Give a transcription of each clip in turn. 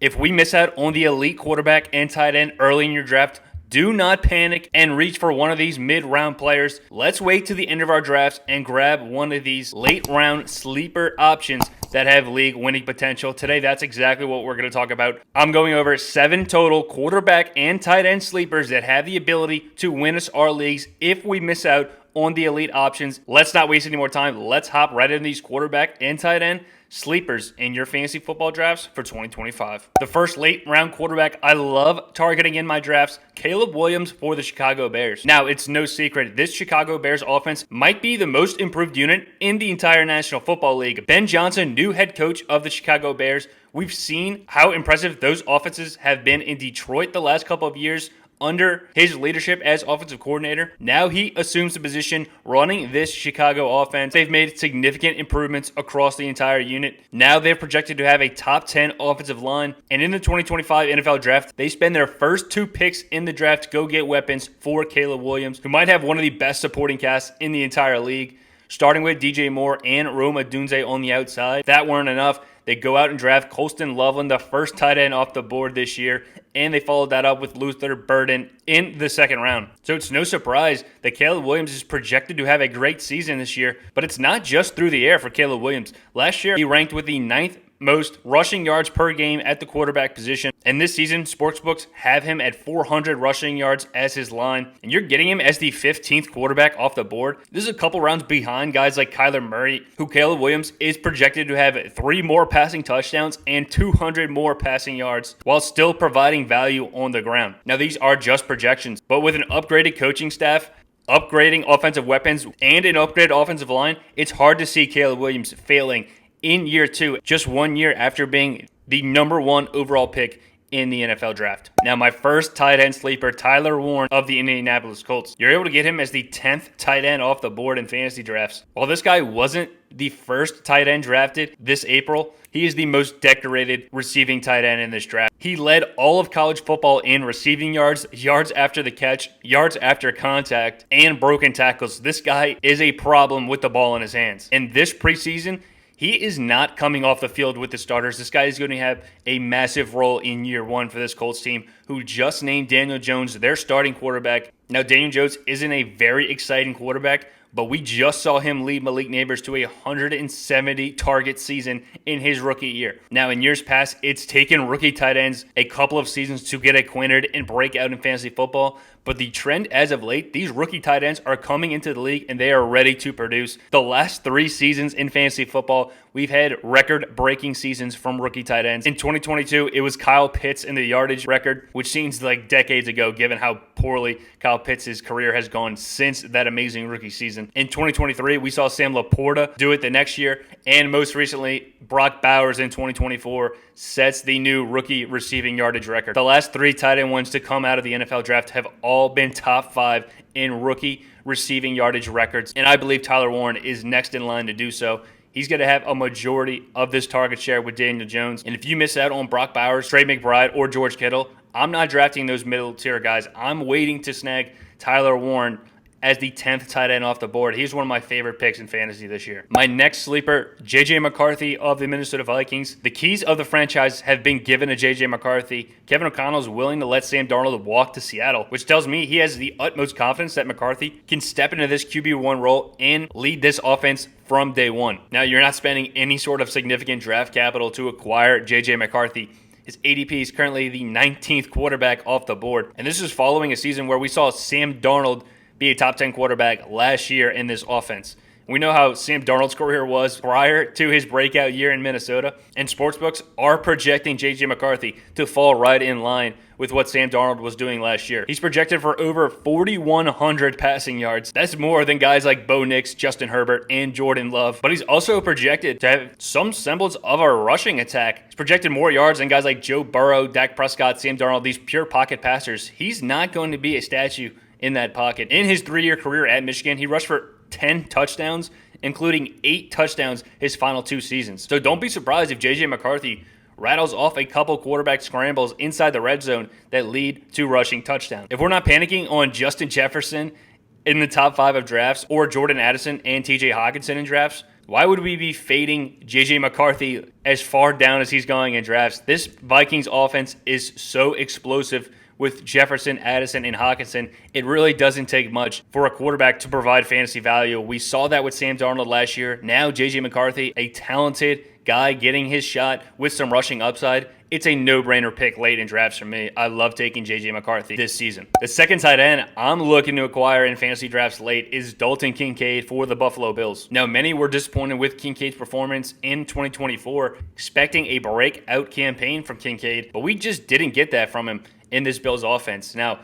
If we miss out on the elite quarterback and tight end early in your draft, do not panic and reach for one of these mid-round players. Let's wait to the end of our drafts and grab one of these late-round sleeper options that have league-winning potential. Today, that's exactly what we're going to talk about. I'm going over 7 total quarterback and tight end sleepers that have the ability to win us our leagues if we miss out on the elite options. Let's not waste any more time. Let's hop right into these quarterback and tight end sleepers in your fantasy football drafts for 2025. The first late round quarterback I love targeting in my drafts, Caleb Williams for the Chicago Bears. Now, it's no secret, this Chicago Bears offense might be the most improved unit in the entire National Football League. Ben Johnson, new head coach of the Chicago Bears. We've seen how impressive those offenses have been in Detroit the last couple of years under his leadership as offensive coordinator. Now he assumes the position running this Chicago offense. They've made significant improvements across the entire unit. Now they're projected to have a top 10 offensive line. And in the 2025 NFL Draft, they spend their first 2 picks in the draft to go get weapons for Caleb Williams, who might have one of the best supporting casts in the entire league. Starting with DJ Moore and Rome Odunze on the outside. If that weren't enough, they go out and draft Colston Loveland, the first tight end off the board this year, and they followed that up with Luther Burden in the second round. So it's no surprise that Caleb Williams is projected to have a great season this year, but it's not just through the air for Caleb Williams. Last year, he ranked with the 9th most rushing yards per game at the quarterback position. And this season, sportsbooks have him at 400 rushing yards as his line. And you're getting him as the 15th quarterback off the board. This is a couple rounds behind guys like Kyler Murray, who Caleb Williams is projected to have 3 more passing touchdowns and 200 more passing yards while still providing value on the ground. Now, these are just projections, but with an upgraded coaching staff, upgrading offensive weapons, and an upgraded offensive line, it's hard to see Caleb Williams failing in year 2, just 1 year after being the number 1 overall pick in the NFL Draft. Now, my first tight end sleeper, Tyler Warren of the Indianapolis Colts. You're able to get him as the 10th tight end off the board in fantasy drafts. While this guy wasn't the first tight end drafted this April, he is the most decorated receiving tight end in this draft. He led all of college football in receiving yards, yards after the catch, yards after contact, and broken tackles. This guy is a problem with the ball in his hands. And this preseason, he is not coming off the field with the starters. This guy is going to have a massive role in year 1 for this Colts team, who just named Daniel Jones their starting quarterback. Now, Daniel Jones isn't a very exciting quarterback, but we just saw him lead Malik Nabers to a 170 target season in his rookie year. Now, in years past, it's taken rookie tight ends a couple of seasons to get acquainted and break out in fantasy football. But the trend as of late, these rookie tight ends are coming into the league and they are ready to produce. The last 3 seasons in fantasy football, we've had record-breaking seasons from rookie tight ends. In 2022, it was Kyle Pitts in the yardage record, which seems like decades ago given how poorly Kyle Pitts' career has gone since that amazing rookie season. In 2023, we saw Sam Laporta do it the next year, and most recently, Brock Bowers in 2024 sets the new rookie receiving yardage record. The last 3 tight end ones to come out of the NFL Draft have all been top 5 in rookie receiving yardage records, and I believe Tyler Warren is next in line to do so. He's going to have a majority of this target share with Daniel Jones. And if you miss out on Brock Bowers, Trey McBride, or George Kittle, I'm not drafting those middle tier guys. I'm waiting to snag Tyler Warren as the 10th tight end off the board. He's one of my favorite picks in fantasy this year. My next sleeper, J.J. McCarthy of the Minnesota Vikings. The keys of the franchise have been given to J.J. McCarthy. Kevin O'Connell is willing to let Sam Darnold walk to Seattle, which tells me he has the utmost confidence that McCarthy can step into this QB1 role and lead this offense from day one. Now, you're not spending any sort of significant draft capital to acquire J.J. McCarthy. His ADP is currently the 19th quarterback off the board. And this is following a season where we saw Sam Darnold be a top 10 quarterback last year in this offense. We know how Sam Darnold's career was prior to his breakout year in Minnesota, and sportsbooks are projecting J.J. McCarthy to fall right in line with what Sam Darnold was doing last year. He's projected for over 4,100 passing yards. That's more than guys like Bo Nix, Justin Herbert, and Jordan Love. But he's also projected to have some semblance of a rushing attack. He's projected more yards than guys like Joe Burrow, Dak Prescott, Sam Darnold, these pure pocket passers. He's not going to be a statue in that pocket. In his 3-year career at Michigan, he rushed for 10 touchdowns, including 8 touchdowns his final 2 seasons. So don't be surprised if J.J. McCarthy rattles off a couple quarterback scrambles inside the red zone that lead to rushing touchdowns. If we're not panicking on Justin Jefferson in the top 5 of drafts, or Jordan Addison and TJ Hawkinson in drafts, Why would we be fading JJ McCarthy as far down as he's going in drafts? This Vikings offense is so explosive with Jefferson, Addison, and Hawkinson. It really doesn't take much for a quarterback to provide fantasy value. We saw that with Sam Darnold last year. Now JJ McCarthy, a talented guy getting his shot with some rushing upside. It's a no-brainer pick late in drafts for me. I love taking J.J. McCarthy this season. The second tight end I'm looking to acquire in fantasy drafts late is Dalton Kincaid for the Buffalo Bills. Now, many were disappointed with Kincaid's performance in 2024, expecting a breakout campaign from Kincaid, but we just didn't get that from him in this Bills offense. Now,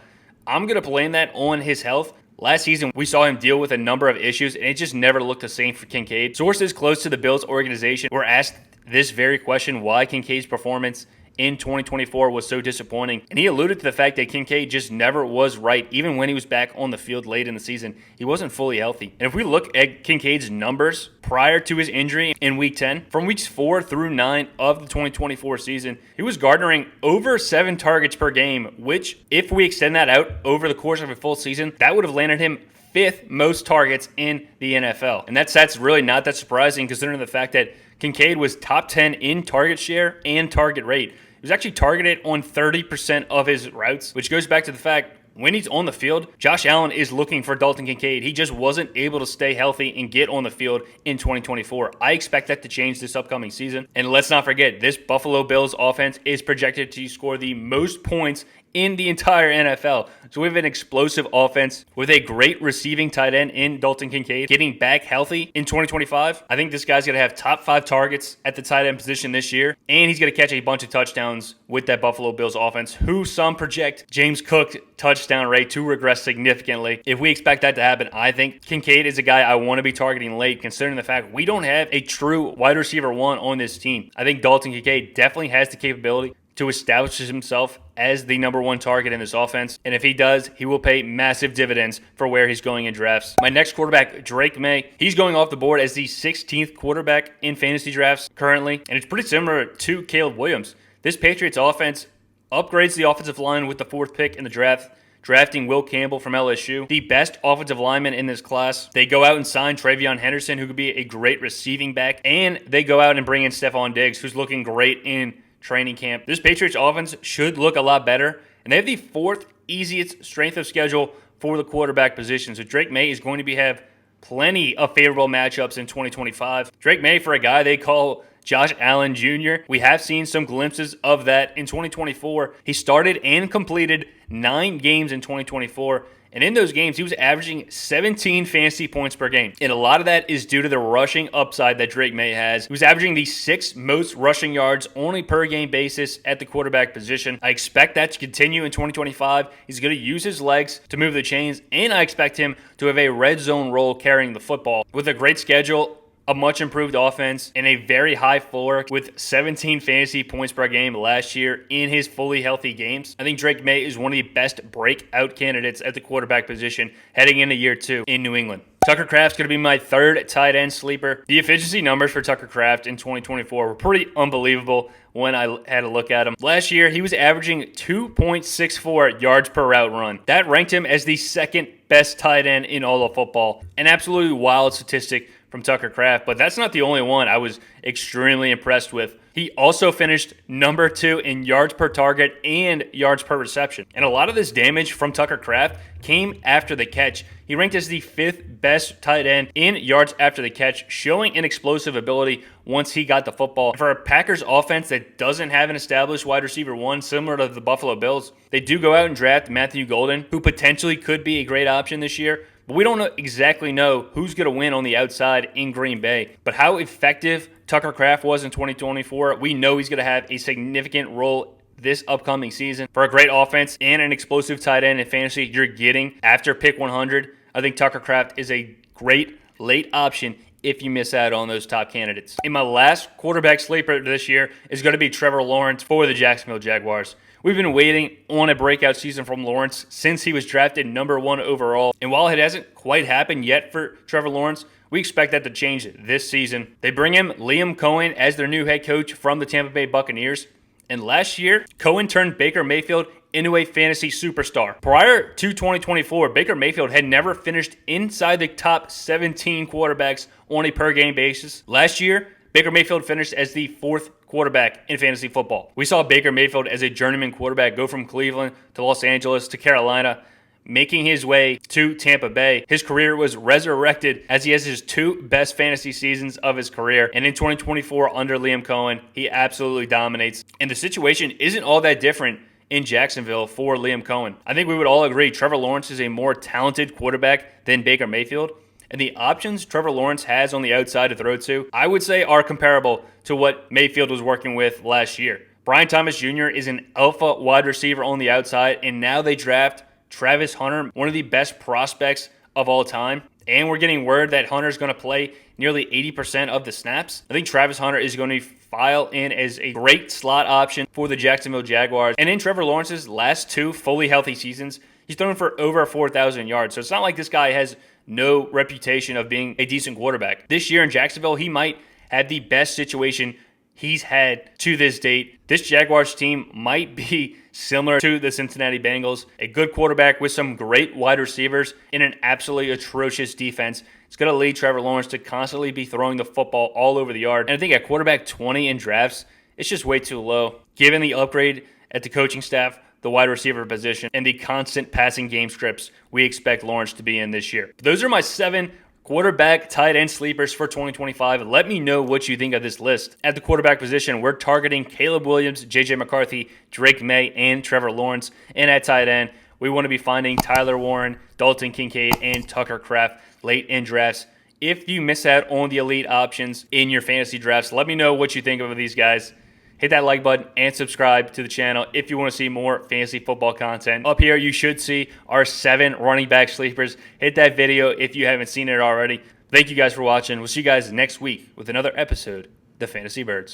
I'm going to blame that on his health. Last season, we saw him deal with a number of issues, and it just never looked the same for Kincaid. Sources close to the Bills organization were asked this very question, why Kincaid's performance in 2024 was so disappointing. And he alluded to the fact that Kincaid just never was right. Even when he was back on the field late in the season, he wasn't fully healthy. And if we look at Kincaid's numbers prior to his injury in Week 10, from Weeks 4 through 9 of the 2024 season, he was garnering over 7 targets per game, which, if we extend that out over the course of a full season, that would have landed him 5th most targets in the NFL. And that's really not that surprising considering the fact that Kincaid was top 10 in target share and target rate. He was actually targeted on 30% of his routes, which goes back to the fact when he's on the field, Josh Allen is looking for Dalton Kincaid. He just wasn't able to stay healthy and get on the field in 2024. I expect that to change this upcoming season. And let's not forget, this Buffalo Bills offense is projected to score the most points in the entire NFL. So we have an explosive offense with a great receiving tight end in Dalton Kincaid getting back healthy in 2025. I think this guy's going to have top 5 targets at the tight end position this year, and he's going to catch a bunch of touchdowns with that Buffalo Bills offense, who some project James Cook's touchdown rate to regress significantly. If we expect that to happen, I think Kincaid is a guy I want to be targeting late, considering the fact we don't have a true wide receiver 1 on this team. I think Dalton Kincaid definitely has the capability to establish himself as the number 1 target in this offense. And if he does, he will pay massive dividends for where he's going in drafts. My next quarterback, Drake Maye, he's going off the board as the 16th quarterback in fantasy drafts currently. And it's pretty similar to Caleb Williams. This Patriots offense upgrades the offensive line with the 4th pick in the draft, drafting Will Campbell from LSU, the best offensive lineman in this class. They go out and sign Travion Henderson, who could be a great receiving back. And they go out and bring in Stephon Diggs, who's looking great in training camp. This Patriots offense should look a lot better, and they have the 4th easiest strength of schedule for the quarterback position. So Drake Maye is going to have plenty of favorable matchups in 2025. Drake Maye, for a guy they call Josh Allen Jr., we have seen some glimpses of that in 2024. He started and completed 9 games in 2024. And in those games, he was averaging 17 fantasy points per game. And a lot of that is due to the rushing upside that Drake Maye has. He was averaging the 6th most rushing yards on a per game basis at the quarterback position. I expect that to continue in 2025. He's going to use his legs to move the chains, and I expect him to have a red zone role carrying the football. With a great schedule, a much improved offense, and a very high floor with 17 fantasy points per game last year in his fully healthy games. I think Drake Maye is one of the best breakout candidates at the quarterback position heading into year 2 in New England. Tucker Kraft's going to be my 3rd tight end sleeper. The efficiency numbers for Tucker Kraft in 2024 were pretty unbelievable when I had a look at him. Last year, he was averaging 2.64 yards per route run. That ranked him as the 2nd best tight end in all of football. An absolutely wild statistic from Tucker Kraft, but that's not the only one I was extremely impressed with. He also finished number 2 in yards per target and yards per reception. And a lot of this damage from Tucker Kraft came after the catch. He ranked as the 5th best tight end in yards after the catch, showing an explosive ability once he got the football. For a Packers offense that doesn't have an established wide receiver 1, similar to the Buffalo Bills, they do go out and draft Matthew Golden, who potentially could be a great option this year. But we don't exactly know who's going to win on the outside in Green Bay. But how effective Tucker Kraft was in 2024, we know he's going to have a significant role this upcoming season. For a great offense and an explosive tight end in fantasy you're getting after pick 100, I think Tucker Kraft is a great late option if you miss out on those top candidates. And my last quarterback sleeper this year is going to be Trevor Lawrence for the Jacksonville Jaguars. We've been waiting on a breakout season from Lawrence since he was drafted number 1 overall. And while it hasn't quite happened yet for Trevor Lawrence, we expect that to change this season. They bring in Liam Cohen as their new head coach from the Tampa Bay Buccaneers. And last year, Cohen turned Baker Mayfield into a fantasy superstar. Prior to 2024, Baker Mayfield had never finished inside the top 17 quarterbacks on a per-game basis. Last year, Baker Mayfield finished as the 4th quarterback in fantasy football. We saw Baker Mayfield as a journeyman quarterback go from Cleveland to Los Angeles to Carolina, making his way to Tampa Bay. His career was resurrected as he has his 2 best fantasy seasons of his career. And in 2024, under Liam Cohen, he absolutely dominates. And the situation isn't all that different in Jacksonville for Liam Cohen. I think we would all agree Trevor Lawrence is a more talented quarterback than Baker Mayfield. And the options Trevor Lawrence has on the outside to throw to, I would say, are comparable to what Mayfield was working with last year. Brian Thomas Jr. is an alpha wide receiver on the outside, and now they draft Travis Hunter, one of the best prospects of all time. And we're getting word that Hunter's going to play nearly 80% of the snaps. I think Travis Hunter is going to file in as a great slot option for the Jacksonville Jaguars. And in Trevor Lawrence's last 2 fully healthy seasons, he's thrown for over 4,000 yards. So it's not like this guy has no reputation of being a decent quarterback. This year in Jacksonville, he might have the best situation he's had to this date. This Jaguars team might be similar to the Cincinnati Bengals. A good quarterback with some great wide receivers in an absolutely atrocious defense. It's going to lead Trevor Lawrence to constantly be throwing the football all over the yard. And I think at quarterback 20 in drafts, it's just way too low. Given the upgrade at the coaching staff, the wide receiver position, and the constant passing game scripts we expect Lawrence to be in this year. Those are my 7 quarterback tight end sleepers for 2025. Let me know what you think of this list. At the quarterback position, we're targeting Caleb Williams, JJ McCarthy, Drake Maye, and Trevor Lawrence. And at tight end, we want to be finding Tyler Warren, Dalton Kincaid, and Tucker Kraft late in drafts. If you miss out on the elite options in your fantasy drafts, let me know what you think of these guys. Hit that like button and subscribe to the channel if you want to see more fantasy football content. Up here, you should see our 7 running back sleepers. Hit that video if you haven't seen it already. Thank you guys for watching. We'll see you guys next week with another episode of The Fantasy Birds.